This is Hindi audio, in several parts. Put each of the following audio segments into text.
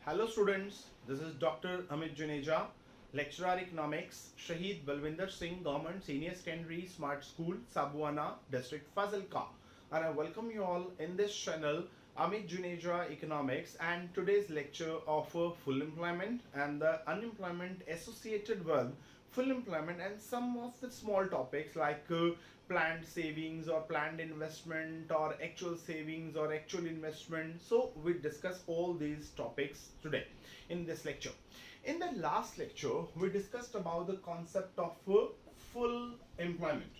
Hello students, this is Dr. Amit Juneja, lecturer economics, Shahid Balwinder Singh Government Senior Secondary Smart School, Sabuana District, Fazilka. And I welcome you all in this channel, Amit Juneja Economics, and today's lecture of full employment and the unemployment associated with full employment and some of the small topics like planned savings or planned investment or actual savings or actual investment. So we discuss all these topics today in this lecture. In the last lecture we discussed about the concept of full employment.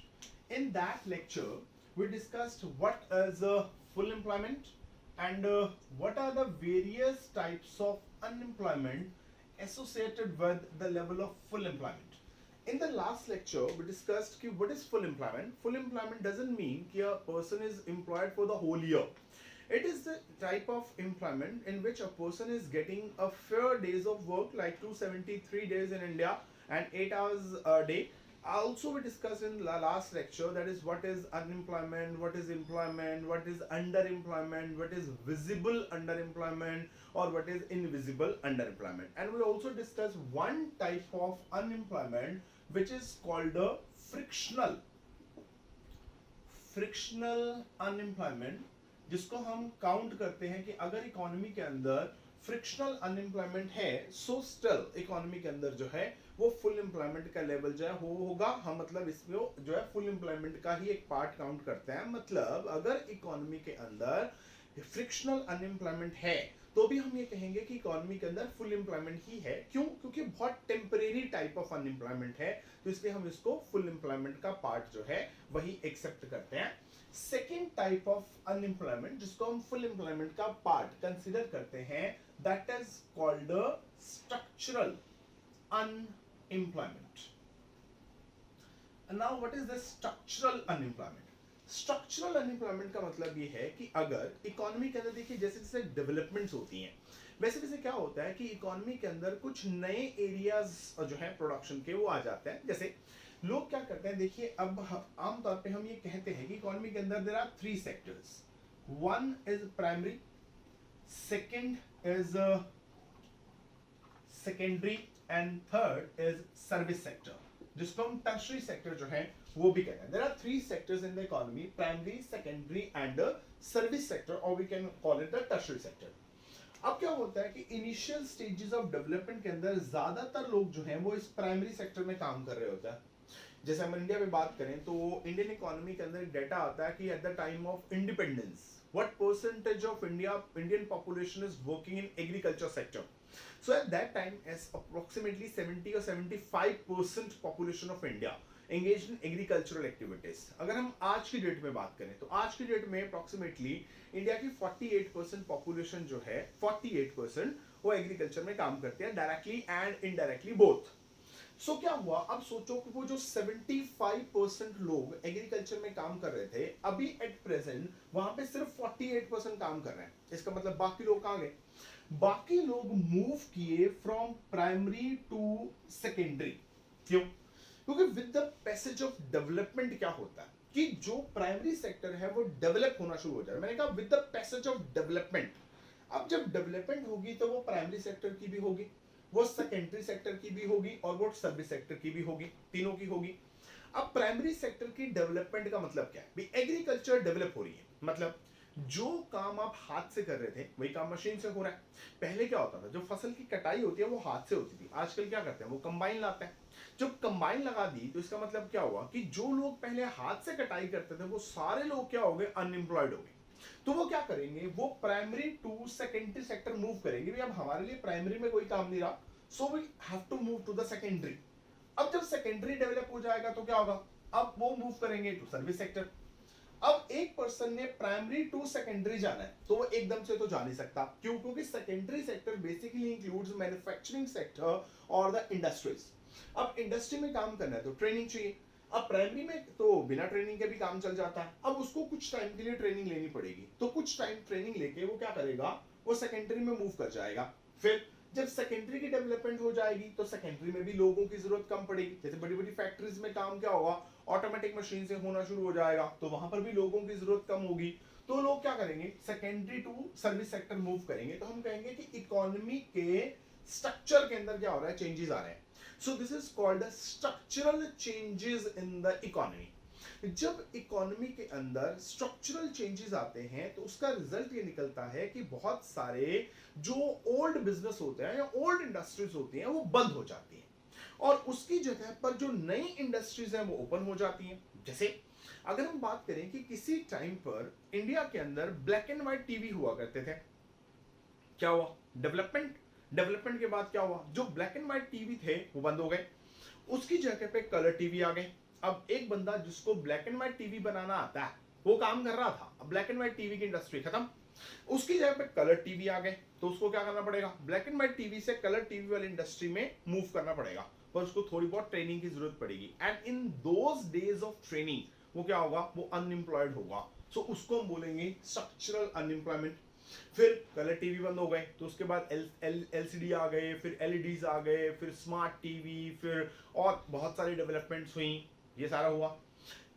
In that lecture we discussed what is full employment and what are the various types of unemployment associated with the level of full employment. In the last lecture we discussed ki what is full employment. Full employment doesn't mean कि a person is employed for the whole year. It is the type of employment in which a person is getting a fair days of work like 273 days in India and 8 hours a day. Also we discussed in the last lecture, that is what is unemployment, what is employment, what is underemployment, what is visible underemployment or what is invisible underemployment. And we also discussed one type of unemployment which is called the frictional unemployment, जिसको हम काउंट करते हैं कि अगर इकोनॉमी के अंदर फ्रिक्शनल अनएम्प्लॉयमेंट है सो स्टिल इकोनॉमी के अंदर जो है वो फुल एम्प्लॉयमेंट का लेवल जो है वो होगा. हम मतलब इसमें जो है फुल एम्प्लॉयमेंट का ही एक पार्ट काउंट करते हैं. मतलब अगर इकोनॉमी के अंदर फ्रिक्शनल अनएम्प्लॉयमेंट है तो भी हम ये कहेंगे कि इकोनॉमी के अंदर फुल एम्प्लॉयमेंट ही है. क्यों? क्योंकि बहुत टेम्परेरी टाइप ऑफ अनएम्प्लॉयमेंट है, तो इसलिए हम इसको फुल एम्प्लॉयमेंट का पार्ट जो है वही एक्सेप्ट करते हैं. सेकेंड टाइप ऑफ अनएम्प्लॉयमेंट जिसको हम फुल एम्प्लॉयमेंट का पार्ट कंसिडर करते हैं, that is called structural unemployment. Now what is the structural unemployment? Structural unemployment का मतलब ये है कि अगर इकोनॉमी के अंदर देखिए जैसे जैसे डेवलपमेंट्स होती हैं वैसे वैसे क्या होता है कि इकोनॉमी के अंदर कुछ नए एरियाज जो है प्रोडक्शन के वो आ जाते हैं. जैसे लोग क्या करते हैं, देखिए अब आमतौर पे हम ये कहते हैं कि इकोनॉमी के अंदर there are three sectors. One is primary, second is secondary and third is service sector, जिसको हम टर्शरी सेक्टर जो है वो भी कहते हैं. There are three sectors in the economy, primary, secondary and service sector, और we can call it the tertiary sector. अब क्या होता है कि इनिशियल स्टेजेस ऑफ डेवलपमेंट के अंदर ज्यादातर लोग जो हैं वो इस प्राइमरी सेक्टर में काम कर रहे होते हैं. जैसे हम इंडिया में बात करें तो इंडियन इकोनॉमी के अंदर एक डाटा आता है कि at the time of independence what percentage of Indian population is working in agriculture sector. So at that time, as approximately 70 or 75% population of India engaged in agricultural activities. अगर हम आज की डेट में बात करें तो आज की डेट में approximately इंडिया की 48% population जो है 48% वो एग्रीकल्चर में काम करते हैं डायरेक्टली एंड इनडायरेक्टली बोथ. सो क्या हुआ, अब सोचो कि वो जो 75% लोग एग्रीकल्चर में काम कर रहे थे अभी एट प्रेजेंट वहां पे सिर्फ 48% काम कर रहे हैं. इसका मतलब बाकी लोग कहां गए? बाकी लोग मूव किए फ्रॉम प्राइमरी टू सेकेंडरी. क्यों? क्योंकि with the passage of development क्या होता है कि जो प्राइमरी सेक्टर है वो डेवलप होना शुरू हो जाए. मैंने कहा with the passage of development. अब जब डेवलपमेंट होगी तो वो प्राइमरी सेक्टर की भी होगी, वो सेकेंडरी सेक्टर की भी होगी और वो सर्विस सेक्टर की भी होगी, तीनों की होगी. अब प्राइमरी सेक्टर की डेवलपमेंट का मतलब क्या है? एग्रीकल्चर डेवलप हो रही है, मतलब जो काम आप हाथ से कर रहे थे वही काम मशीन से हो रहा है. पहले क्या होता था, जो फसल की कटाई होती है वो हाथ से होती थी. आजकल क्या करते हैं, वो कंबाइन लाते हैं. जब कंबाइन लगा दी तो इसका मतलब क्या हुआ कि जो लोग पहले हाथ से कटाई करते थे वो सारे लोग क्या हो गए, अनएम्प्लॉयड हो गए. तो वो क्या करेंगे, वो primary to secondary sector move करेंगे. अब हमारे लिए प्राइमरी में कोई काम नहीं रहा, so we have to move to the secondary. अब जब सेकेंडरी डेवलप हो जाएगा तो क्या होगा, अब वो मूव करेंगे टू सर्विस सेक्टर. अब एक पर्सन ने प्राइमरी टू सेकेंडरी जाना है तो वो एकदम से तो जा नहीं सकता. क्यों? क्योंकि secondary sector basically includes manufacturing sector और द इंडस्ट्रीज. अब इंडस्ट्री में काम करना है तो ट्रेनिंग चाहिए. अब प्राइमरी में तो बिना ट्रेनिंग के भी काम चल जाता है. अब उसको कुछ टाइम के लिए ट्रेनिंग लेनी पड़ेगी, तो कुछ टाइम ट्रेनिंग लेके वो क्या करेगा, वो सेकेंडरी में मूव कर जाएगा. फिर जब सेकेंडरी की डेवलपमेंट हो जाएगी तो सेकेंडरी में भी लोगों की जरूरत कम पड़ेगी. जैसे बड़ी बड़ी फैक्ट्रीज में काम क्या होगा, ऑटोमेटिक मशीन से होना शुरू हो जाएगा, तो वहां पर भी लोगों की जरूरत कम होगी, तो लोग क्या करेंगे, secondary to service sector move करेंगे। तो हम कहेंगे कि इकोनॉमी के स्ट्रक्चर के अंदर क्या हो रहा है, चेंजेस आ रहे हैं। So this is called structural changes in the economy. जब इकोनॉमी के अंदर स्ट्रक्चरल चेंजेस आते हैं तो उसका रिजल्ट ये निकलता है कि बहुत सारे जो ओल्ड बिजनेस होते हैं या ओल्ड इंडस्ट्रीज होती हैं वो बंद हो जाती हैं, और उसकी जगह पर जो नई इंडस्ट्रीज हैं वो ओपन हो जाती हैं। जैसे अगर हम बात करें कि किसी टाइम पर इंडिया के अंदर ब्लैक एंड व्हाइट टीवी हुआ करते थे, क्या हुआ, डेवलपमेंट के बाद क्या हुआ, जो ब्लैक एंड व्हाइट टीवी थे वो बंद हो गए, उसकी जगह पे कलर टीवी आ गए। अब एक बंदा जिसको ब्लैक एंड व्हाइट टीवी बनाना आता है वो काम कर रहा था, अब ब्लैक एंड व्हाइट टीवी की इंडस्ट्री खत्म, उसकी जगह पे कलर टीवी आ गए, तो उसको क्या करना पड़ेगा, ब्लैक एंड व्हाइट टीवी से कलर टीवी वाली इंडस्ट्री में मूव करना पड़ेगा, पर उसको थोड़ी बहुत ट्रेनिंग की जरूरत पड़ेगी, and in those days of training वो क्या होगा, वो अनएम्प्लॉयड होगा। सो उसको हम बोलेंगे स्ट्रक्चरल अनएम्प्लॉयमेंट। फिर कलर टीवी बंद हो गए, तो उसके बाद एलसीडी आ गए, फिर एलईडीज आ गए, फिर स्मार्ट टीवी, फिर और बहुत सारी डेवलपमेंट्स हुई, ये सारा हुआ।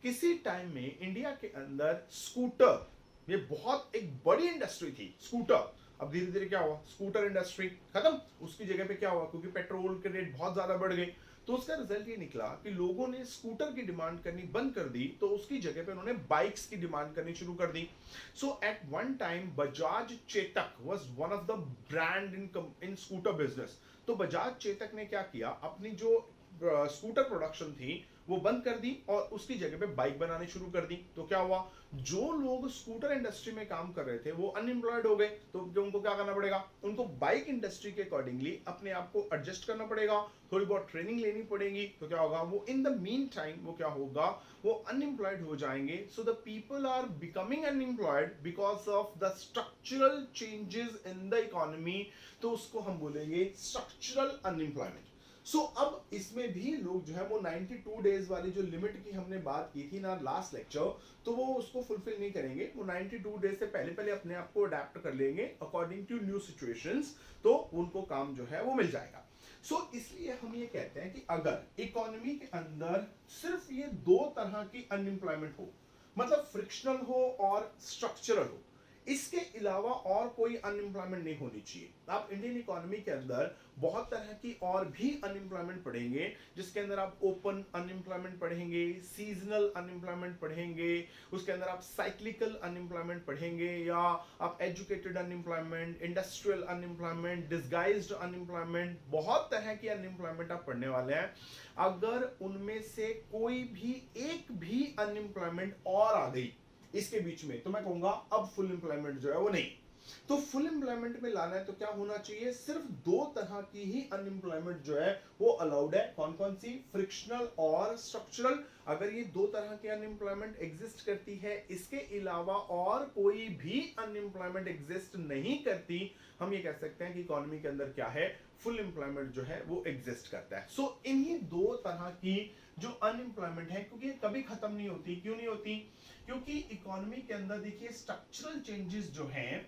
किसी टाइम में इंडिया के अंदर स्कूटर, ये बहुत एक बड़ी इंडस्ट्री थी स्कूटर, अब धीरे धीरे क्या हुआ, स्कूटर इंडस्ट्री खत्म, उसकी जगह पे क्या हुआ, क्योंकि पेट्रोल के रेट बहुत ज्यादा बढ़ गए, तो उसका रिजल्ट ये निकला कि लोगों ने स्कूटर की डिमांड करनी बंद कर दी, तो उसकी जगह पे उन्होंने बाइक्स की डिमांड करनी शुरू कर दी। So at one time Bajaj Chetak was one of the brand in scooter business. तो बजाज चेतक ने क्या किया, अपनी जो स्कूटर प्रोडक्शन थी वो बंद कर दी और उसकी जगह पे बाइक बनानी शुरू कर दी। तो क्या हुआ, जो लोग स्कूटर इंडस्ट्री में काम कर रहे थे वो अनएम्प्लॉयड हो गए, तो उनको क्या करना पड़ेगा, उनको बाइक इंडस्ट्री के अकॉर्डिंगली अपने आप को एडजस्ट करना पड़ेगा, थोड़ी बहुत ट्रेनिंग लेनी पड़ेगी। तो क्या होगा, वो इन द मीन टाइम वो क्या होगा, वो अनएम्प्लॉयड हो जाएंगे। So the people are becoming unemployed because of the structural changes in the economy, तो उसको हम बोलेंगे स्ट्रक्चरल अनएम्प्लॉयमेंट। सो अब इसमें भी लोग जो है वो 92 डेज वाली जो लिमिट की हमने बात की थी ना लास्ट लेक्चर, तो वो उसको फुलफिल नहीं करेंगे, वो 92 डेज से पहले पहले अपने आप को अडेप्ट कर लेंगे अकॉर्डिंग टू न्यू सिचुएशंस, तो उनको काम जो है वो मिल जाएगा। सो इसलिए हम ये कहते हैं कि अगर इकोनॉमी के अंदर सिर्फ ये दो तरह की अनएम्प्लॉयमेंट हो, मतलब फ्रिक्शनल हो और स्ट्रक्चरल हो, इसके अलावा और कोई अनएम्प्लॉयमेंट नहीं होनी चाहिए। आप इंडियन इकोनॉमी के अंदर बहुत तरह की और भी अनएम्प्लॉयमेंट पढ़ेंगे, जिसके अंदर आप ओपन अनएम्प्लॉयमेंट पढ़ेंगे, सीजनल अनएम्प्लॉयमेंट पढ़ेंगे, उसके अंदर आप साइक्लिकल अनएम्प्लॉयमेंट पढ़ेंगे, या आप educated unemployment, industrial unemployment, disguised unemployment, बहुत तरह की अनएम्प्लॉयमेंट आप पढ़ने वाले हैं। अगर उनमें से कोई भी एक भी अनएम्प्लॉयमेंट और आ गई इसके बीच में, तो मैं कहूंगा अब फुल एम्प्लॉयमेंट जो है वो नहीं। तो फुल एम्प्लॉयमेंट में लाना है तो क्या होना चाहिए, सिर्फ दो तरह की ही अनएम्प्लॉयमेंट जो है वो अलाउड है। कौन कौन सी, फ्रिक्शनल और स्ट्रक्चरल। अगर ये दो तरह की अनएम्प्लॉयमेंट एग्जिस्ट करती है, इसके अलावा और कोई भी अनएम्प्लॉयमेंट एग्जिस्ट नहीं करती, हम ये कह सकते हैं कि इकोनॉमी के अंदर क्या है, फुल एम्प्लॉयमेंट जो है वो एग्जिस्ट करता है। सो इन्हीं दो तरह की जो अनएम्प्लॉयमेंट है, क्योंकि कभी खत्म नहीं होती, क्यों नहीं होती, क्योंकि इकोनॉमी के अंदर देखिए स्ट्रक्चरल चेंजेस जो हैं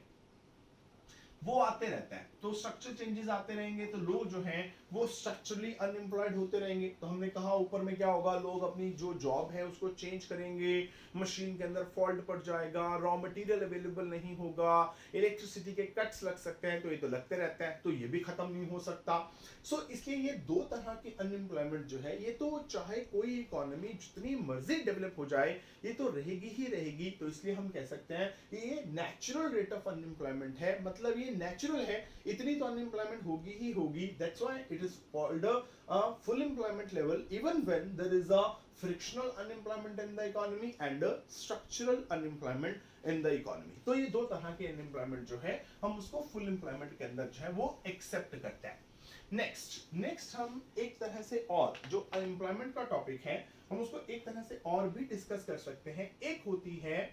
वो आते रहते हैं, तो स्ट्रक्चरल चेंजेस आते रहेंगे तो लोग जो हैं वो स्ट्रक्चरली अनएम्प्लॉयड होते रहेंगे। तो हमने कहा ऊपर में क्या होगा, लोग अपनी जो जॉब है उसको चेंज करेंगे, मशीन के अंदर फॉल्ट पड़ जाएगा, रॉ मटेरियल अवेलेबल नहीं होगा, इलेक्ट्रिसिटी के कट्स लग सकते हैं, तो ये तो लगते रहते हैं, तो ये भी खत्म नहीं हो सकता। सो इसलिए ये दो तरह की अनएम्प्लॉयमेंट जो है, ये तो चाहे कोई इकोनॉमी जितनी मर्जी डेवलप हो जाए ये तो रहेगी ही रहेगी। तो इसलिए हम कह सकते हैं ये नेचुरल रेट ऑफ अनएम्प्लॉयमेंट है, मतलब ये नेचुरल है, इतनी तो अनएम्प्लॉयमेंट होगी ही होगी। That's why it is called a full employment level even when there is a frictional unemployment in the economy and structural unemployment in the economy. तो ये दो तरह के अनएम्प्लॉयमेंट जो है हम उसको फुल एम्प्लॉयमेंट के अंदर जो है वो एक्सेप्ट करते हैं। नेक्स्ट हम एक तरह से और जो अनएम्प्लॉयमेंट का टॉपिक है हम उसको एक तरह से और भी डिस्कस कर सकते हैं। एक होती है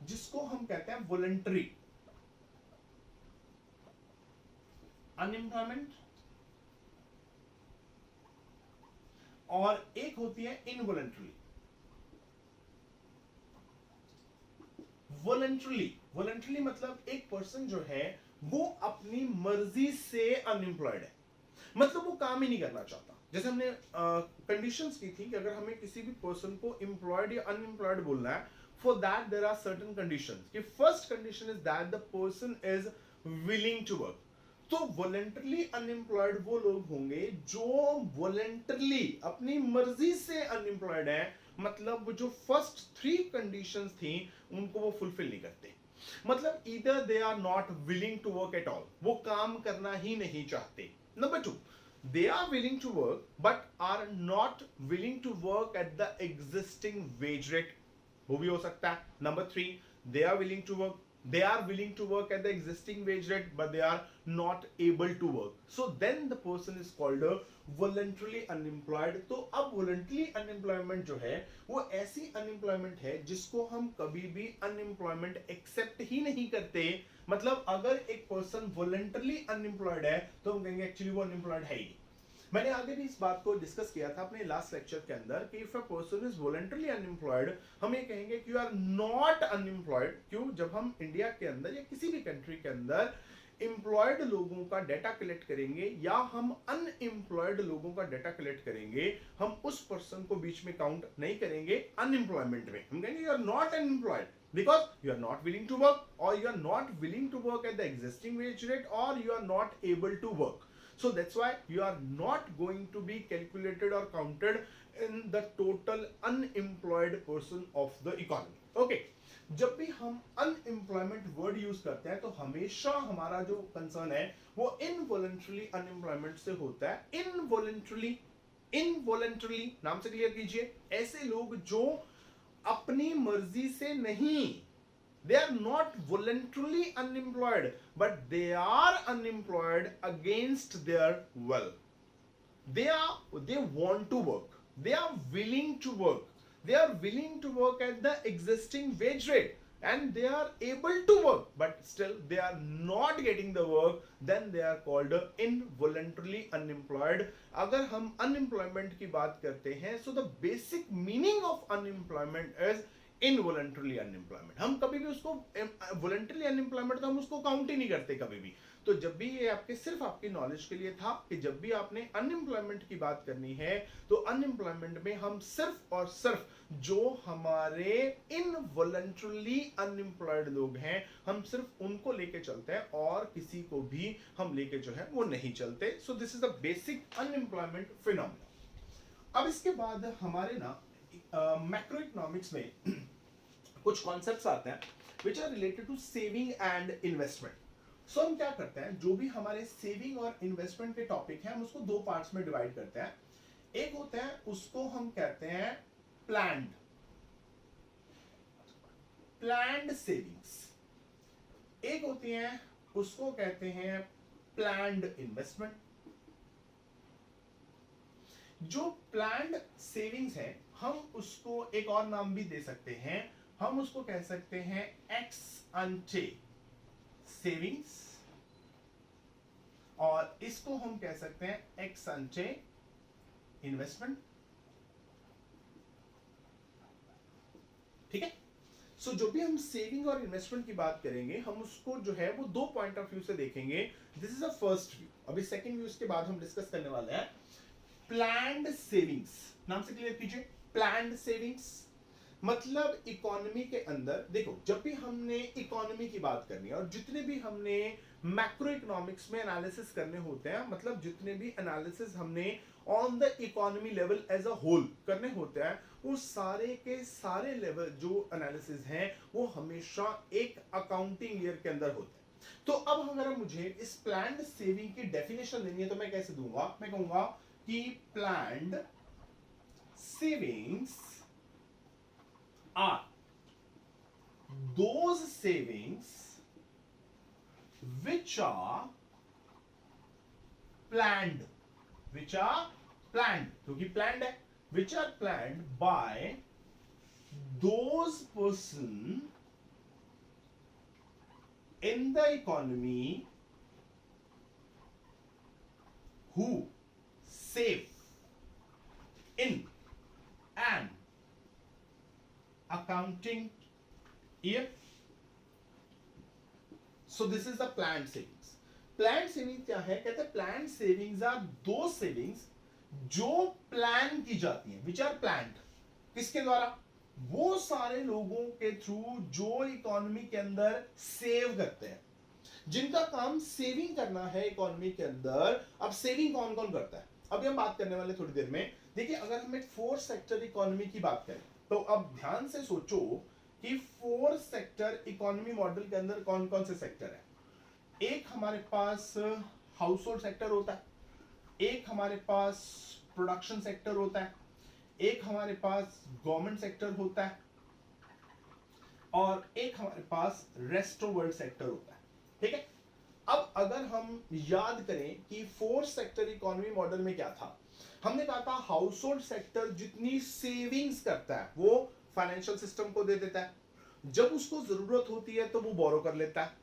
जिसको हम कहते हैं वॉलंटरी अनएम्प्लॉयमेंट, और एक होती है इनवॉलंटरी। वॉलंटरी मतलब एक पर्सन जो है वो अपनी मर्जी से अनएम्प्लॉयड है, मतलब वो काम ही नहीं करना चाहता, जैसे हमने कंडीशंस की थी कि अगर हमें किसी भी पर्सन को एम्प्लॉयड या अनएम्प्लॉयड बोलना है, for that there are certain conditions कि first condition is that the person is willing to work. तो वॉलेंटरली अनएम्प्लॉयड वो लोग होंगे जो वॉलेंटरली अपनी मर्जी से अनएम्प्लॉयड है, मतलब वो जो फर्स्ट थ्री कंडीशंस थी उनको वो फुलफिल नहीं करते। मतलब either they are not willing to work at all, वो काम करना ही नहीं चाहते। Number two, they are willing to work but are not willing to work at the existing wage rate, वो भी हो सकता है। Number three, they are willing to work, they are willing to work at the existing wage rate but they are not able to work, so then the person is called a voluntarily unemployed। तो अब voluntarily unemployment जो है वो ऐसी unemployment है जिसको हम कभी भी unemployment accept ही नहीं करते। मतलब अगर एक पर्सन voluntarily unemployed है तो हम कहेंगे एक्चुअली वो unemployed है ही नहीं। मैंने आगे भी इस बात को डिस्कस किया था अपने लास्ट लेक्चर के अंदर कि if a person is voluntarily unemployed, हम ये कहेंगे कि यू आर नॉट अनएम्प्लॉयड। क्यों? जब हम इंडिया के अंदर या किसी भी कंट्री के अंदर एम्प्लॉयड लोगों का डाटा कलेक्ट करेंगे या हम अनएम्प्लॉयड लोगों का डाटा कलेक्ट करेंगे, हम उस पर्सन को बीच में काउंट नहीं करेंगे अनएम्प्लॉयमेंट में। हम कहेंगे you are not unemployed because you are not willing to work or you are not willing to work at the existing wage rate or you are not able to work, so that's why you are not going to be calculated or counted in the total unemployed person of the economy। okay, जब भी हम अनएम्प्लॉयमेंट वर्ड यूज करते हैं तो हमेशा हमारा जो कंसर्न है वो इनवॉलंटरली अनएम्प्लॉयमेंट से होता है। इनवॉलंटरली, इनवॉलंटरली नाम से क्लियर कीजिए, ऐसे लोग जो अपनी मर्जी से नहीं, they are not voluntarily unemployed but they are unemployed against their will, they want to work, they are willing to work, they are willing to work at the existing wage rate and they are able to work but still they are not getting the work, then they are called involuntarily unemployed। अगर हम unemployment की बात करते हैं, so the basic meaning of unemployment is involuntarily unemployment. हम कभी भी उसको वॉलंटरली अनएम्प्लॉयमेंट तो हम उसको काउंट ही नहीं करते कभी भी। तो जब भी ये आपके सिर्फ आपकी नॉलेज के लिए था कि जब भी आपने अनएम्प्लॉयमेंट की बात करनी है तो अनएम्प्लॉयमेंट में हम सिर्फ और सिर्फ जो हमारे इनवॉलंटरली अनएम्प्लॉयड लोग हैं हम सिर्फ उनको लेके चलते हैं और किसी को भी हम लेके जो है वो नहीं चलते। सो this is the basic unemployment phenomena. अब इसके बाद हमारे ना मैक्रो इकोनॉमिक्स में कुछ कॉन्सेप्ट्स आते हैं which are related to saving and investment. So हम क्या करते हैं, जो भी हमारे सेविंग और इन्वेस्टमेंट के टॉपिक हैं हम उसको दो पार्ट्स में डिवाइड करते हैं। एक होता है उसको हम कहते हैं प्लान्ड, प्लान्ड सेविंग्स, एक होती है उसको कहते हैं प्लान्ड इन्वेस्टमेंट। जो प्लान्ड सेविंग्स है हम उसको एक और नाम भी दे सकते हैं, हम उसको कह सकते हैं एक्स अंटे सेविंग्स और इसको हम कह सकते हैं एक्स अंटे इन्वेस्टमेंट। ठीक है। सो जो भी हम सेविंग और इन्वेस्टमेंट की बात करेंगे हम उसको जो है वो दो पॉइंट ऑफ व्यू से देखेंगे। This is a first view. अभी सेकंड व्यू के बाद हम डिस्कस करने वाले हैं प्लान्ड सेविंग्स। नाम से क्लियर कीजिए, प्लान्ड सेविंग्स मतलब इकोनॉमी के अंदर देखो, जब भी हमने इकोनॉमी की बात करनी है और जितने भी हमने मैक्रो इकोनॉमिक्स में एनालिसिस करने होते हैं, मतलब जितने भी एनालिसिस हमने on the economy level as a whole करने होते हैं, वो सारे के सारे लेवल जो एनालिसिस हैं वो हमेशा एक अकाउंटिंग ईयर के अंदर होते हैं। तो अब अगर मुझे इस प्लान्ड सेविंग की डेफिनेशन देनी है तो मैं कैसे दूंगा, मैं कहूंगा कि planned savings are those savings which are planned, which are planned क्योंकि planned है, which are planned by those person in the economy who save in an accounting year। so this is the planned savings। planned savings क्या है, कहते हैं planned savings are those savings जो प्लान की जाती है, विच आर प्लान्ड, किसके द्वारा? वो सारे लोगों के थ्रू जो इकोनॉमी के अंदर सेव करते हैं, जिनका काम सेविंग करना है इकोनॉमी के अंदर। अब सेविंग कौन कौन करता है, अभी हम बात करने वाले थोड़ी देर में। देखिए, अगर हम एक फोर सेक्टर इकोनॉमी की बात करें तो अब ध्यान से सोचो कि फोर सेक्टर इकोनॉमी मॉडल के अंदर कौन कौन से सेक्टर है। एक हमारे पास हाउस होल्ड सेक्टर होता है, एक हमारे पास प्रोडक्शन सेक्टर होता है, एक हमारे पास गवर्नमेंट सेक्टर होता है, और एक हमारे पास रेस्ट ऑफ वर्ल्ड सेक्टर होता है। ठीक है, अब अगर हम याद करें कि फोर सेक्टर इकोनॉमी मॉडल में क्या था, हमने कहा था हाउस होल्ड सेक्टर जितनी सेविंग्स करता है वो फाइनेंशियल सिस्टम को दे देता है, जब उसको जरूरत होती है तो वो बोरो कर लेता है।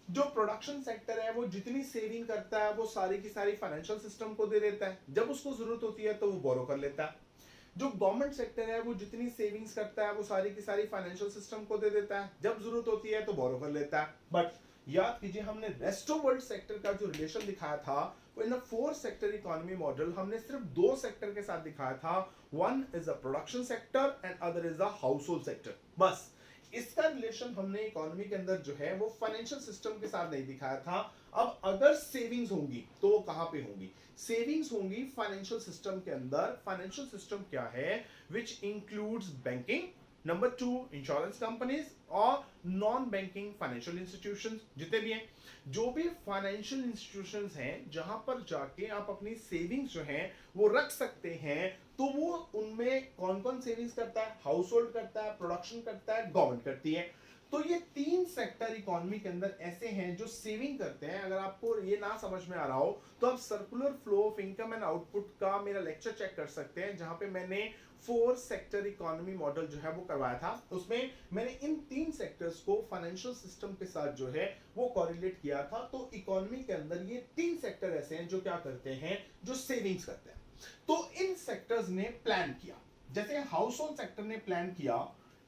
जो प्रोडक्शन सेक्टर है वो जितनी सेविंग करता है वो सारी की सारी फाइनेंशियल सिस्टम को दे देता है, जब उसको जरूरत होती है तो वो बोरो कर लेता है। जो गवर्नमेंट सेक्टर है वो जितनी सेविंग्स करता है वो सारी की सारी फाइनेंशियल सिस्टम को दे देता है, जब जरूरत होती है तो बोरो कर लेता है। बट याद कीजिए, हमने रेस्ट ऑफ वर्ल्ड सेक्टर का जो रिलेशन दिखाया था वो इन फोर सेक्टर इकोनॉमी मॉडल हमने सिर्फ दो सेक्टर के साथ दिखाया था, one is a production sector and other is a house hold sector. बस इसका रिलेशन हमने इकोनॉमी के अंदर जो है वो फाइनेंशियल सिस्टम के साथ नहीं दिखाया था। अब अगर सेविंग्स होंगी तो वो कहां पे होंगी? सेविंग्स होंगी फाइनेंशियल सिस्टम के अंदर। फाइनेंशियल सिस्टम क्या है? Which includes banking, number two insurance companies और नॉन बैंकिंग फाइनेंशियल इंस्टीट्यूशंस जितने भी हैं। जो भी फाइनेंशियल इंस्टीट्यूशंस हैं जहां पर जाके आप अपनी सेविंग्स जो हैं वो रख सकते हैं, तो वो उनमें कौन कौन सेविंग्स करता है? हाउस होल्ड करता है, प्रोडक्शन करता है, गवर्नमेंट करती है। तो ये तीन सेक्टर इकोनॉमी के अंदर ऐसे हैं जो सेविंग करते हैं। अगर आपको ये ना समझ में आ रहा हो तो आप circular flow of income and output का मेरा लेक्चर चेक कर सकते हैं, जहां पे मैंने फोर सेक्टर इकोनॉमी मॉडल जो है वो करवाया था। उसमें मैंने इन तीन सेक्टर्स को फाइनेंशियल सिस्टम के साथ जो है वो कोरिलेट किया था। तो इकोनॉमी के अंदर ये तीन सेक्टर ऐसे हैं जो क्या करते हैं, जो सेविंग्स करते हैं। तो इन सेक्टर्स ने प्लान किया, जैसे हाउस होल्ड सेक्टर ने प्लान किया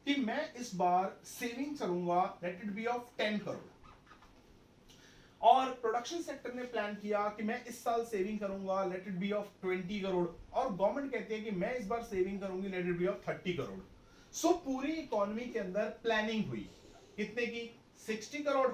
कि मैं इस बार सेविंग करूंगा let it be of 10 crore, और प्रोडक्शन सेक्टर ने प्लान किया कि मैं इस साल सेविंग करूंगा let it be of 20 crore, और गवर्नमेंट कहती है कि मैं इस बार सेविंग करूंगी let it be of 30 crore. So पूरी इकोनॉमी के अंदर प्लानिंग हुई, कितने की? 60 करोड़।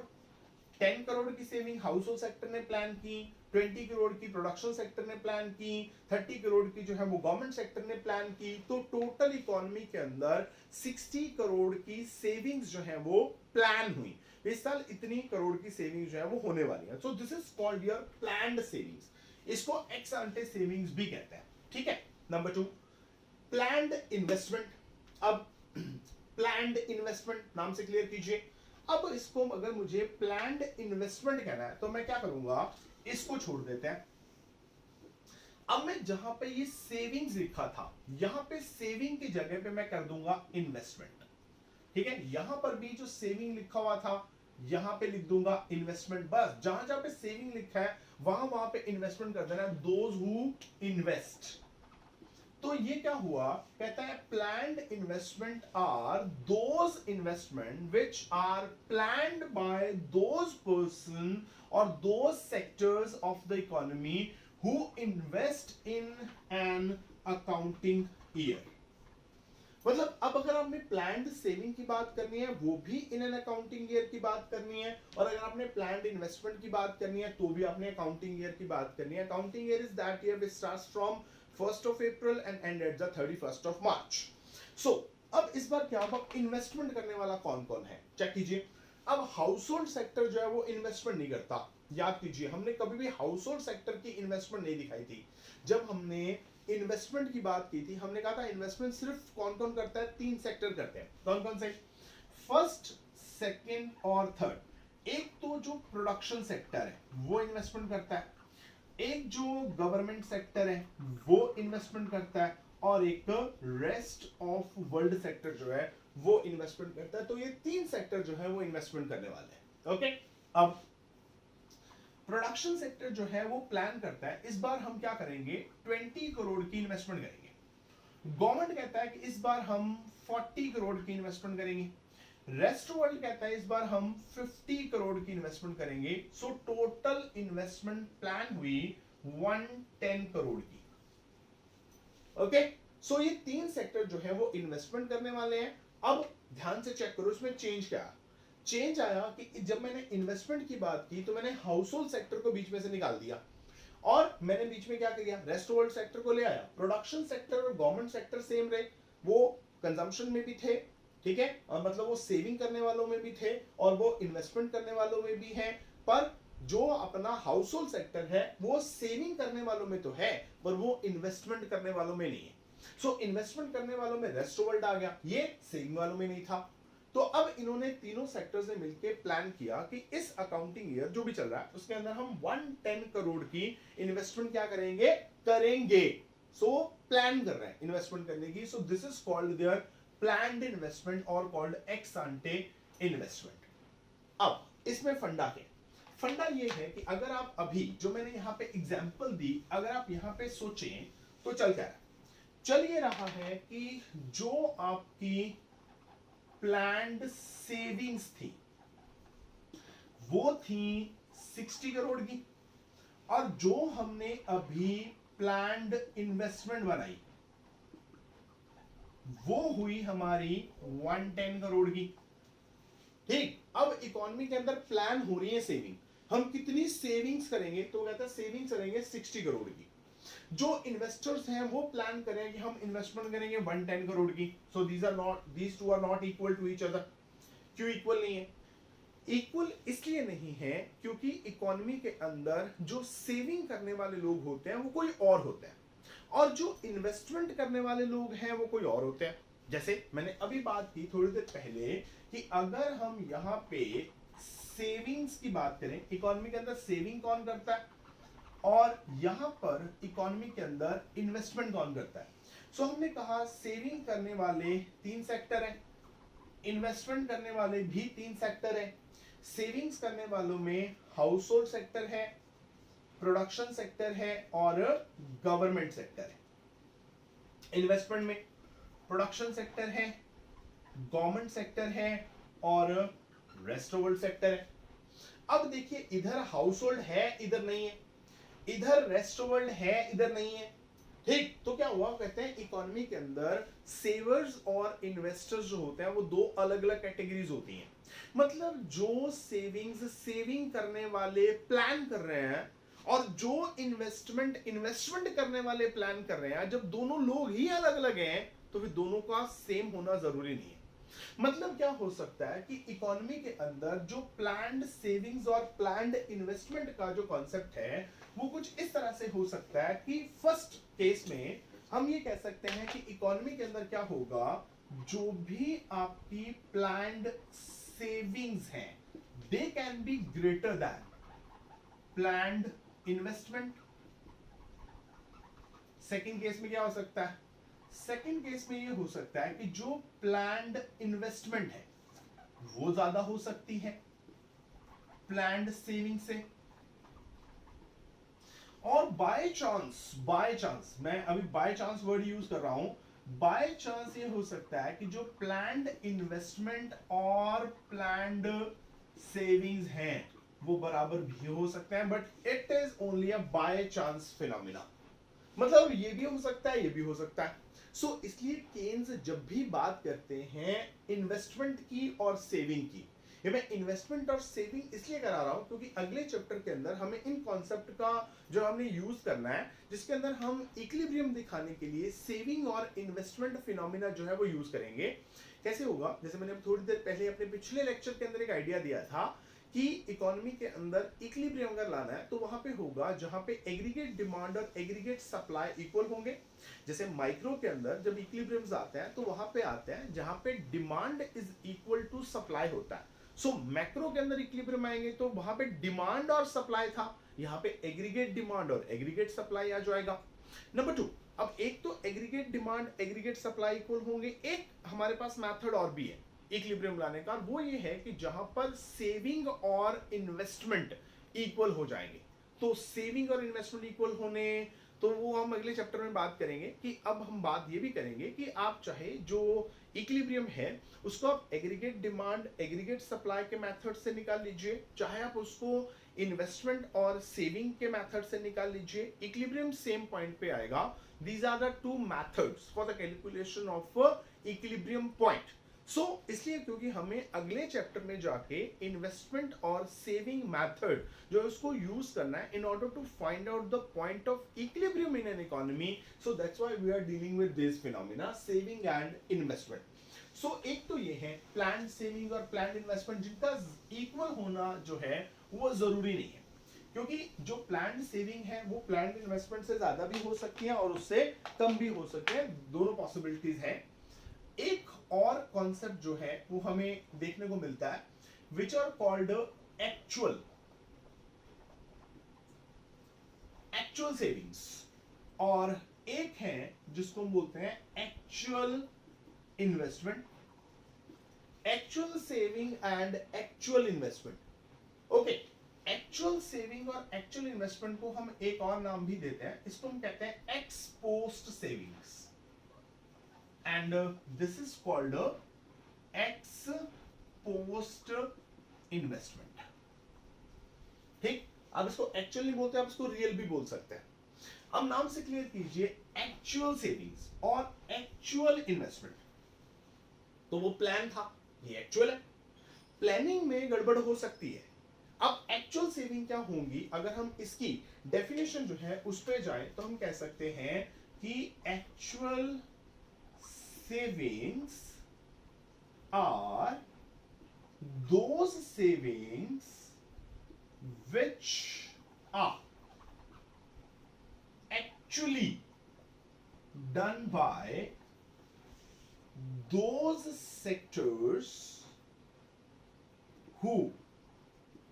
10 करोड़ की सेविंग हाउस होल्ड सेक्टर ने प्लान की, 20 करोड़ की प्रोडक्शन सेक्टर ने प्लान की, 30 करोड़ की जो है वो गवर्नमेंट सेक्टर ने प्लान की। तो टोटल इकोनॉमी के अंदर 60 करोड़ की सेविंग्स जो है वो प्लान हुई। इस साल इतनी करोड़ की सेविंग्स जो है वो होने वाली है। सो this is called your planned savings. इसको एक्स आंटे सेविंग्स भी कहते हैं। ठीक है, नंबर टू प्लान्ड इन्वेस्टमेंट। अब प्लान्ड इन्वेस्टमेंट नाम से क्लियर कीजिए। अब इसको अगर मुझे प्लान्ड इन्वेस्टमेंट कहना है तो मैं क्या करूंगा, इसको छोड़ देते हैं। अब मैं जहां पे ये सेविंग्स लिखा था यहां पे सेविंग की जगह पे मैं कर दूंगा इन्वेस्टमेंट। ठीक है, यहां पर भी जो सेविंग लिखा हुआ था यहां पे लिख दूंगा इन्वेस्टमेंट। बस जहां जहां पे सेविंग लिखा है वहां वहां पे इन्वेस्टमेंट कर देना, दोज हु इन्वेस्ट। तो ये क्या हुआ, कहता है planned investment are those investment which are planned by those person और those sectors of the economy who invest in an accounting year. मतलब अब अगर आपने प्लान्ड सेविंग की बात करनी है वो भी इन एन अकाउंटिंग ईयर की बात करनी है, और अगर आपने प्लान्ड इन्वेस्टमेंट की बात करनी है तो भी आपने अकाउंटिंग ईयर की बात करनी है। Accounting year is that year which starts from 1st of April and end at the 31st of March. So, अब इस बार क्या होगा, इन्वेस्टमेंट करने वाला कौन कौन है चेक कीजिए। अब हाउस होल्ड सेक्टर जो है वो इन्वेस्टमेंट नहीं करता। याद कीजिए, हमने कभी भी हाउस होल्ड सेक्टर की इन्वेस्टमेंट नहीं दिखाई थी। जब हमने इन्वेस्टमेंट की बात की थी हमने कहा था इन्वेस्टमेंट सिर्फ कौन कौन करता है, तीन सेक्टर करते हैं। कौन कौन से? फर्स्ट, सेकेंड और थर्ड। एक तो जो प्रोडक्शन सेक्टर है वो इन्वेस्टमेंट करता है, एक जो गवर्नमेंट सेक्टर है वो इन्वेस्टमेंट करता है, और एक रेस्ट ऑफ वर्ल्ड सेक्टर जो है वो इन्वेस्टमेंट करता है। तो ये तीन सेक्टर जो है वो इन्वेस्टमेंट करने वाले हैं। ओके, अब प्रोडक्शन सेक्टर जो है वो प्लान करता है इस बार हम क्या करेंगे, 20 करोड़ की इन्वेस्टमेंट करेंगे। गवर्नमेंट कहता है कि इस बार हम 40 करोड़ की इन्वेस्टमेंट करेंगे। रेस्ट वर्ल्ड कहता है इस बार हम 50 करोड़ की इन्वेस्टमेंट करेंगे। सो टोटल इन्वेस्टमेंट प्लान हुई 110 करोड़ की। ओके, सो ये तीन सेक्टर जो है वो इन्वेस्टमेंट करने वाले हैं। अब ध्यान से चेक करो इसमें चेंज क्या आया। चेंज आया कि जब मैंने इन्वेस्टमेंट की बात की तो मैंने हाउस होल्ड सेक्टर को बीच में से निकाल दिया और मैंने बीच में क्या किया, रेस्ट वर्ल्ड सेक्टर को ले आया। प्रोडक्शन सेक्टर और गवर्नमेंट सेक्टर सेम रहे, वो कंजम्पशन में भी थे, ठीक है, और मतलब वो सेविंग करने वालों में भी थे और वो इन्वेस्टमेंट करने वालों में भी है। पर जो अपना हाउस होल्ड सेक्टर है वो सेविंग करने वालों में तो है पर वो इन्वेस्टमेंट करने वालों में नहीं है। सो इन्वेस्टमेंट करने वालों में रेस्ट वर्ल्ड आ गया, ये सेविंग वालों में नहीं था। तो अब इन्होंने तीनों सेक्टर्स ने मिलकर प्लान किया कि इस अकाउंटिंग ईयर जो भी चल रहा है उसके अंदर हम 110 करोड़ की इन्वेस्टमेंट क्या करेंगे। सो प्लान कर रहे हैं इन्वेस्टमेंट करने की। So this is called their planned investment और कॉल्ड एक्स आंटे इन्वेस्टमेंट। अब इसमें फंडा ये है कि अगर आप अभी जो मैंने यहां पे एग्जांपल दी, अगर आप यहां पे सोचें तो चल ये रहा है कि जो आपकी प्लान्ड सेविंग्स थी वो थी 60 करोड़ की और जो हमने अभी प्लान्ड इन्वेस्टमेंट बनाई वो हुई हमारी 110 करोड़ की। ठीक, अब इकोनॉमी के अंदर प्लान हो रही है सेविंग, हम कितनी सेविंग्स करेंगे, तो कहता है सेविंग्स करेंगे 60 करोड़ की। जो इन्वेस्टर्स हैं वो प्लान करें कि हम इन्वेस्टमेंट करेंगे 110 करोड़ की। So these two are not equal to each other. क्यों इक्वल नहीं है? इक्वल इसलिए नहीं है क्योंकि इकोनॉमी के अंदर जो सेविंग करने वाले लोग होते हैं वो कोई और होते हैं और जो इन्वेस्टमेंट करने वाले लोग हैं वो कोई और होते हैं। जैसे मैंने अभी बात की थोड़ी देर पहले कि अगर हम यहाँ पे सेविंग्स की बात करें, इकोनॉमी के अंदर सेविंग कौन करता है और यहां पर इकोनॉमी के अंदर इन्वेस्टमेंट कौन करता है। सो हमने कहा सेविंग करने वाले तीन सेक्टर हैं, इन्वेस्टमेंट करने वाले भी तीन सेक्टर हैं। सेविंग्स करने वालों में हाउस होल्ड सेक्टर है, प्रोडक्शन सेक्टर है और गवर्नमेंट सेक्टर है। इन्वेस्टमेंट में प्रोडक्शन सेक्टर है, गवर्नमेंट सेक्टर है और रेस्ट वर्ल्ड सेक्टर है। अब देखिए इधर हाउस होल्ड है इधर नहीं है, इधर रेस्ट वर्ल्ड है इधर नहीं है। ठीक, तो क्या हुआ, कहते हैं इकोनॉमी के अंदर सेवर्स और इन्वेस्टर्स जो होते हैं वो दो अलग अलग कैटेगरीज होती हैं। मतलब जो सेविंग करने वाले प्लान कर रहे हैं और जो इन्वेस्टमेंट करने वाले प्लान कर रहे हैं, जब दोनों लोग ही अलग अलग हैं तो फिर दोनों का सेम होना जरूरी नहीं है। मतलब क्या हो सकता है कि इकोनॉमी के अंदर जो प्लान्ड सेविंग्स और प्लान्ड इन्वेस्टमेंट का जो कॉन्सेप्ट है वो कुछ इस तरह से हो सकता है कि फर्स्ट केस में हम ये कह सकते हैं कि इकोनॉमी के अंदर क्या होगा, जो भी आपकी प्लान्ड सेविंग्स हैं they can be greater than planned investment. Second case में क्या हो सकता है, सेकेंड केस में ये हो सकता है कि जो प्लान्ड इन्वेस्टमेंट है वो ज्यादा हो सकती है प्लान्ड सेविंग से। और बाय चांस मैं अभी बाय चांस वर्ड यूज कर रहा हूं, बाय चांस ये हो सकता है कि जो प्लान्ड इन्वेस्टमेंट और प्लान्ड सेविंग्स हैं वो बराबर भी हो सकते हैं, but it is only a by chance phenomena. मतलब ये भी हो सकता है ये भी हो सकता है। सो इसलिए केन्स जब भी बात करते हैं इन्वेस्टमेंट की और सेविंग की, ये मैं इन्वेस्टमेंट और सेविंग इसलिए करा रहा हूं क्योंकि अगले चैप्टर के अंदर हमें इन कॉन्सेप्ट का जो हमने यूज करना है, जिसके अंदर हम इक्विलिब्रियम दिखाने के लिए सेविंग और इन्वेस्टमेंट फिनोमिना जो है वो यूज करेंगे। कैसे होगा, जैसे मैंने थोड़ी देर पहले अपने पिछले लेक्चर के अंदर एक आइडिया दिया था कि इकोनॉमी के अंदर इक्विलिब्रियम अगर लाना है तो वहां पे होगा जहां पे एग्रीगेट डिमांड और एग्रीगेट सप्लाई इक्वल होंगे। जैसे माइक्रो के अंदर जब इक्विलिब्रियम्स आते हैं तो वहां पे आते हैं जहां पे demand is equal to supply होता है। सो मैक्रो के अंदर इक्विलिब्रियम आएंगे तो वहां पे डिमांड और सप्लाई था, यहाँ पे एग्रीगेट डिमांड और एग्रीगेट सप्लाई आ जाएगा। नंबर 2, अब एक तो aggregate demand aggregate supply equal होंगे, एक हमारे पास मेथड और भी है इक्विलिब्रियम लाने का, वो ये है कि जहां पर सेविंग और इन्वेस्टमेंट इक्वल हो जाएंगे। तो सेविंग और इन्वेस्टमेंट इक्वल होने तो वो हम अगले चैप्टर में बात करेंगे कि अब हम बात ये भी करेंगे कि आप चाहे जो इक्विलिब्रियम है उसको आप एग्रीगेट डिमांड एग्रीगेट सप्लाई के मेथड से निकाल लीजिए, चाहे आप उसको इन्वेस्टमेंट और सेविंग के मेथड से निकाल लीजिए, इक्विलिब्रियम सेम पॉइंट पे आएगा। These are the two methods for the calculation of equilibrium point. So इसलिए क्योंकि हमें अगले चैप्टर में जाके इन्वेस्टमेंट और सेविंग मेथड जो उसको यूज करना है in order to find out the point of equilibrium in an economy. So that's why we are dealing with this phenomena, saving and investment. So एक तो ये है प्लान सेविंग और प्लान इन्वेस्टमेंट जिनका इक्वल होना जो है वो जरूरी नहीं है, क्योंकि जो प्लान सेविंग है वो प्लान इन्वेस्टमेंट से ज्यादा भी हो सकती है और उससे कम भी हो सकते हैं, दोनों पॉसिबिलिटीज हैं. एक और कॉन्सेप्ट जो है वो हमें देखने को मिलता है which are called actual savings, और एक है जिसको हम बोलते हैं actual investment. Actual saving and actual investment. Okay, actual saving और एक्चुअल इन्वेस्टमेंट को हम एक और नाम भी देते हैं, इसको हम कहते हैं x post savings, and this is called x post investment. ठीक, अब इसको एक्चुअल नहीं बोलते, आप इसको रियल भी बोल सकते हैं. अब नाम से क्लियर कीजिए एक्चुअल सेविंग्स और एक्चुअल इन्वेस्टमेंट. तो वो प्लान था, ये एक्चुअल है. प्लानिंग में गड़बड़ हो सकती है. अब एक्चुअल सेविंग क्या होंगी, अगर हम इसकी डेफिनेशन जो है उस पे जाएं तो हम कह सकते हैं कि actual savings are those savings which are actually done by those sectors who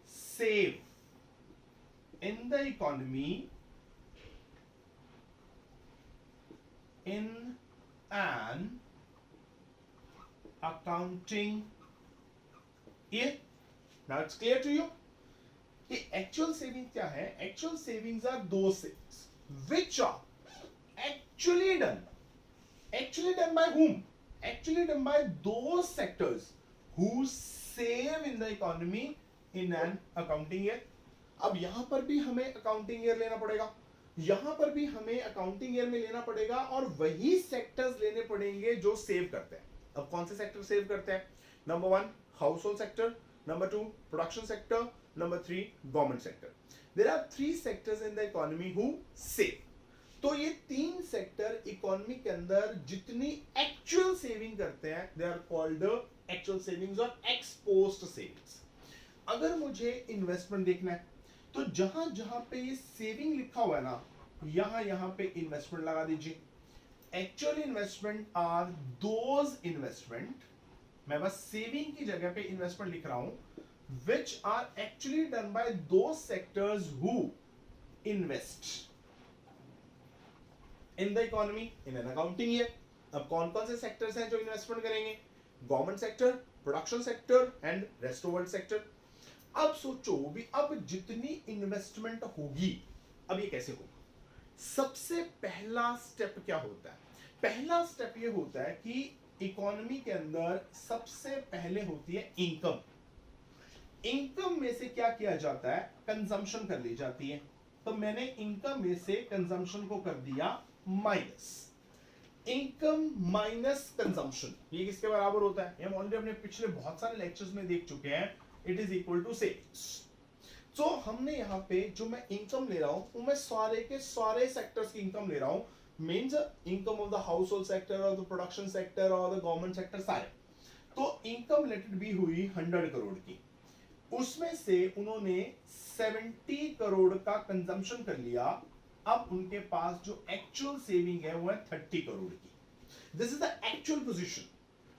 save in the economy in an accounting year. Now it's clear to you? कि एक्चुअल सेविंग क्या है? Actual savings are those savings which are actually done by whom? Actually done by those sectors who save in the economy in an accounting year. अब यहां पर भी हमें अकाउंटिंग ईयर लेना पड़ेगा, यहां पर भी हमें अकाउंटिंग ईयर में लेना पड़ेगा, और वही सेक्टर्स लेने पड़ेंगे जो सेव करते हैं. अब कौन से सेक्टर सेव करते हैं? Number 1 house hold sector, number 2 production sector, Number 3 government sector. There are 3 sectors in the economy who save. तो ये 3 सेक्टर इकोनॉमी के अंदर जितनी एक्चुअल सेविंग करते हैं they are called actual savings और एक्स पोस्ट सेविंग्स. अगर मुझे इन्वेस्टमेंट देखना है तो जहां जहां पे ये सेविंग लिखा हुआ है ना, यहां पे इन्वेस्टमेंट लगा दीजिए. Actual investment are those investment, मैं बस सेविंग की जगह पे इन्वेस्टमेंट लिख रहा हूं, which are actually done by those sectors who invest in the economy in an accounting year. अब कौन कौन से सेक्टर्स हैं जो इन्वेस्टमेंट करेंगे? Government sector, production sector and rest of world sector. अब सोचो भी, अब जितनी इन्वेस्टमेंट होगी, अब ये कैसे होगा? सबसे पहला स्टेप क्या होता है? पहला स्टेप ये होता है कि इकोनॉमी के अंदर सबसे पहले होती है इनकम. इनकम में से क्या किया जाता है? कंजम्पशन कर ली जाती है. तो मैंने इनकम में से कंजम्पशन को कर दिया माइनस. इनकम माइनस कंजम्पशन, ये किसके बराबर होता है? हम ऑलरेडी अपने पिछले बहुत सारे लेक्चर्स में देख चुके हैं. It is equal to savings. तो हमने यहाँ पे जो मैं इनकम ले रहा हूं वो मैं सारे के सारे सेक्टर्स की इनकम ले रहा हूं. Means income of the house hold sector और द प्रोडक्शन सेक्टर और द गवर्नमेंट सेक्टर सारे. तो इनकम रिलेटेड भी हुई 100 करोड़ की. उसमें से उन्होंने 70 करोड़ का कंजम्पशन कर लिया. अब उनके पास जो एक्चुअल सेविंग है वो है 30 करोड़ की. This is the actual position.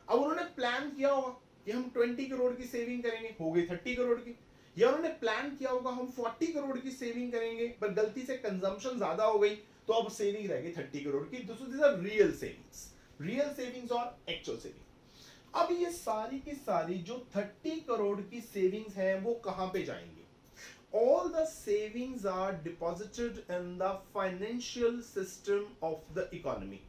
अब उन्होंने प्लान किया होगा कि हम 20 करोड़ की सेविंग करेंगे, हो गई 30 करोड़ की. या उन्होंने प्लान किया होगा हम 40 करोड़ की सेविंग करेंगे, पर गलती से कंजम्पशन ज्यादा हो गई तो अब सेविंग रह गई 30 करोड़ की. दिस आर रियल सेविंग्स और एक्चुअल सेविंग. अब ये सारी की सारी जो 30 करोड़ की सेविंग्स है वो कहां पे जाएंगी? All the savings are deposited in the financial system of the economy.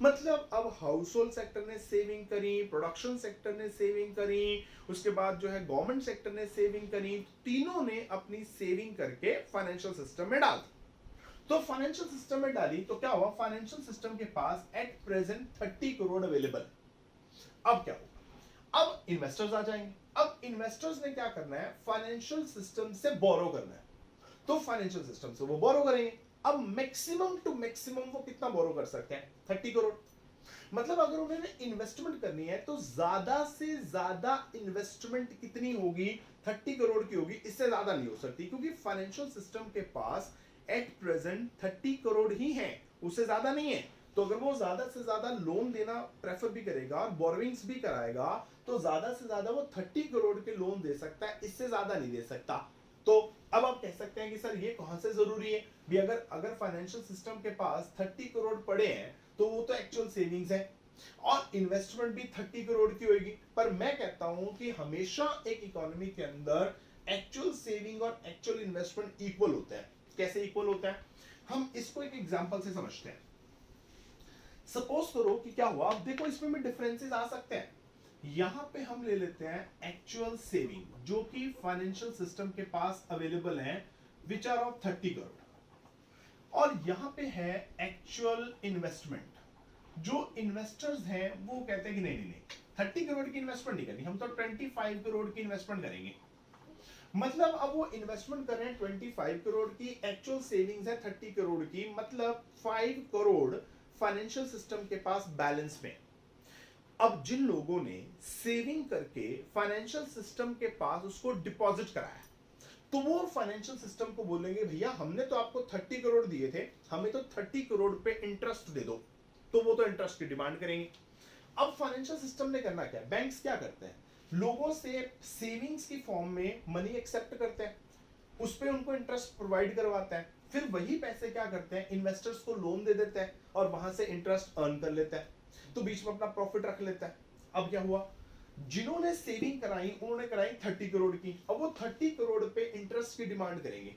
मतलब अब हाउस होल्ड सेक्टर ने सेविंग करी, प्रोडक्शन सेक्टर ने सेविंग करी, उसके बाद जो है गवर्नमेंट सेक्टर ने सेविंग करी, तीनों ने अपनी सेविंग करके फाइनेंशियल सिस्टम में डाल दी. तो फाइनेंशियल सिस्टम में डाली तो क्या हुआ, फाइनेंशियल सिस्टम के पास एट प्रेजेंट 30 करोड़ अवेलेबल। अब क्या होगा, अब इन्वेस्टर्स आ जाएंगे। अब इन्वेस्टर्स ने क्या करना है, फाइनेंशियल सिस्टम से बोरो करना है, तो फाइनेंशियल सिस्टम से वो बोरो करेंगे। अब मैक्सिमम टू मैक्सिमम वो कितना बोरो कर सकते हैं, 30 करोड़। मतलब अगर उन्होंने इन्वेस्टमेंट करनी है तो ज्यादा से ज्यादा इन्वेस्टमेंट कितनी होगी, 30 करोड़ की होगी, इससे ज्यादा नहीं हो सकती, क्योंकि फाइनेंशियल सिस्टम के पास एट प्रेजेंट 30 करोड़ ही है, उससे ज्यादा नहीं है। तो अगर वो ज्यादा से ज्यादा लोन देना प्रेफर भी करेगा और बोरोविंग्स भी कराएगा तो ज्यादा से ज्यादा वो 30 करोड़ के लोन दे सकता है, इससे ज्यादा नहीं दे सकता। तो अब आप कह सकते हैं कि सर ये कौन से जरूरी है भी, अगर अगर फाइनेंशियल सिस्टम के पास 30 करोड़ पड़े हैं तो वो तो एक्चुअल सेविंग्स है और इन्वेस्टमेंट भी 30 करोड़ की होगी। पर मैं कहता हूं कि हमेशा एक इकोनॉमी के अंदर एक्चुअल सेविंग और एक्चुअल इन्वेस्टमेंट इक्वल होता है। कैसे इक्वल होता है, हम इसको एक एग्जांपल से समझते हैं। सपोज करो कि क्या हुआ, अब देखो इसमें भी डिफरेंसेस आ सकते हैं। यहां पे हम ले लेते हैं एक्चुअल सेविंग जो कि फाइनेंशियल सिस्टम के पास अवेलेबल है, विच आर ऑफ 30 करोड़, और यहां पे है एक्चुअल इन्वेस्टमेंट। जो इन्वेस्टर्स हैं वो कहते हैं कि नहीं नहीं नहीं 30 करोड़ की इन्वेस्टमेंट नहीं करनी, हम तो 25 करोड़ की इन्वेस्टमेंट करेंगे। मतलब अब वो इन्वेस्टमेंट कर रहे हैं 25 करोड़ की, एक्चुअल सेविंग्स है 30 करोड़ की, मतलब 5 करोड़ फाइनेंशियल सिस्टम के पास बैलेंस में। अब जिन लोगों ने सेविंग करके फाइनेंशियल सिस्टम के पास उसको डिपॉजिट कराया, तो वो फाइनेंशियल सिस्टम को बोलेंगे भैया हमने तो आपको 30 करोड़ दिए थे, हमें तो 30 करोड़ पे इंटरेस्ट दे दो, तो वो तो इंटरेस्ट की डिमांड करेंगे। अब फाइनेंशियल सिस्टम ने करना क्या, बैंक्स क्या करते हैं, लोगों से सेविंग्स की फॉर्म में मनी एक्सेप्ट करते हैं, उस पे उनको इंटरेस्ट प्रोवाइड करवाते हैं, फिर वही पैसे क्या करते हैं, इन्वेस्टर्स को लोन दे देते हैं और वहां से इंटरेस्ट अर्न कर लेते हैं, तो बीच में अपना प्रॉफिट रख लेता है। अब क्या हुआ, जिन्होंने सेविंग कराई उन्होंने कराई 30 करोड़ की, अब वो 30 करोड़ पे इंटरेस्ट की डिमांड करेंगे,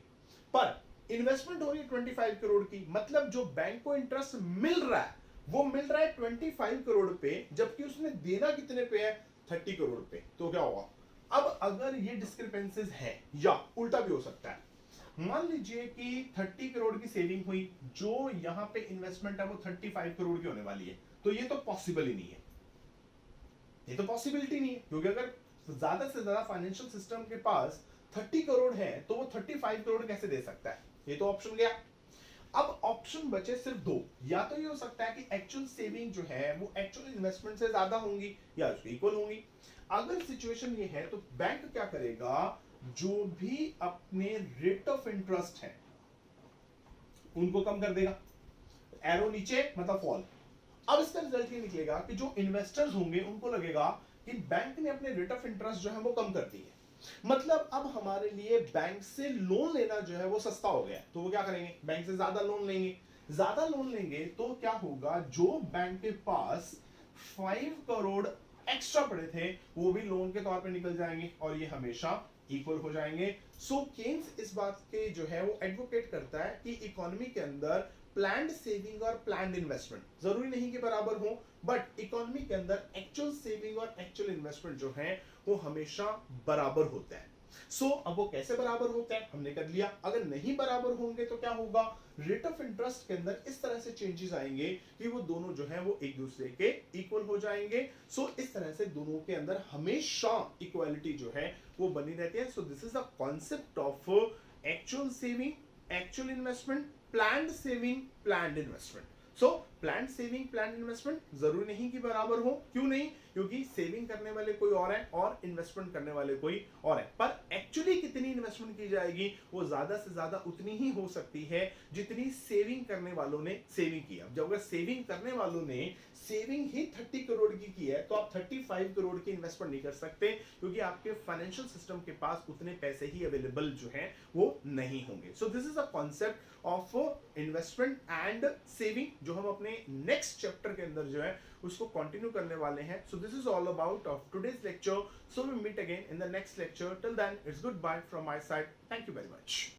पर इन्वेस्टमेंट हो रही है 25 करोड़ की, मतलब जो बैंक को इंटरेस्ट मिल रहा है वो मिल रहा है 25 करोड़ पे, जबकि उसने देना कितने पे है, 30 करोड़ पे। तो क्या होगा, अब अगर ये डिस्क्रिपेंसीज है, या उल्टा भी हो सकता है, मान लीजिए कि 30 करोड़ की सेविंग हुई, जो यहां पे इन्वेस्टमेंट है वो 35 करोड़ की होने वाली है, तो ये तो पॉसिबल ही नहीं है, ये तो पॉसिबिलिटी नहीं है, क्योंकि अगर ज्यादा से ज्यादा फाइनेंशियल सिस्टम के पास 30 करोड़ है तो वो 35 करोड़ कैसे दे सकता है, ये तो ऑप्शन गया। अब ऑप्शन बचे सिर्फ दो, या तो ये हो सकता है कि एक्चुअल सेविंग जो है वो एक्चुअल इन्वेस्टमेंट से ज्यादा होंगी या उसके इक्वल होंगी। अगर सिचुएशन ये है तो बैंक क्या करेगा, जो भी अपने रेट ऑफ इंटरेस्ट है उनको कम कर देगा, एरो नीचे मतलब फॉल। अब इसका रिजल्ट ये निकलेगा कि जो इन्वेस्टर्स होंगे उनको लगेगा कि बैंक ने अपने रेट ऑफ इंटरेस्ट जो है वो कम कर दी है, मतलब अब हमारे लिए बैंक से लोन लेना जो है वो सस्ता हो गया, तो वो क्या करेंगे, बैंक से ज्यादा लोन लेंगे। ज्यादा लोन लेंगे तो क्या होगा, जो बैंक के पास 5 करोड़ एक्स्ट्रा पड़े थे वो भी लोन के तौर पे निकल जाएंगे और ये हमेशा इक्वल हो जाएंगे। सो केन्स इस बात के जो है वो एडवोकेट करता है कि इकोनॉमी के अंदर प्लान्ड सेविंग और प्लान्ड इन्वेस्टमेंट जरूरी नहीं कि बराबर हो, बट इकोनॉमी के अंदर एक्चुअल सेविंग और एक्चुअल इन्वेस्टमेंट जो है वो हमेशा बराबर होता है। सो अब वो कैसे बराबर होता है हमने कर लिया, अगर नहीं बराबर होंगे तो क्या होगा, रेट ऑफ इंटरेस्ट के अंदर इस तरह से चेंजेस आएंगे कि वो दोनों जो है वो एक दूसरे के इक्वल हो जाएंगे। सो इस तरह से दोनों के अंदर हमेशा इक्वालिटी जो है वो बनी रहती है। सो this is the concept of actual saving, actual investment, planned saving, planned investment. So planned saving, planned investment जरूरी नहीं कि बराबर हो, क्यों नहीं, क्योंकि सेविंग करने वाले कोई और है और इन्वेस्टमेंट करने वाले कोई और है, पर एक्चुअली कितनी इन्वेस्टमेंट की जाएगी वो ज्यादा से ज्यादा उतनी ही हो सकती है जितनी सेविंग करने वालों ने सेविंग किया। जब अगर सेविंग करने वालों ने सेविंग ही 30 करोड़ की है तो आप 35 करोड़ की इन्वेस्टमेंट नहीं कर सकते, क्योंकि आपके फाइनेंशियल सिस्टम के पास उतने पैसे ही अवेलेबल जो है वो नहीं होंगे। सो this is a concept of investment and saving, जो हम अपने नेक्स्ट चैप्टर के अंदर जो है उसको कंटिन्यू करने वाले हैं। So this is all about of today's lecture. So we meet again in the next lecture. Till then it's good bye from my side. Thank you very much.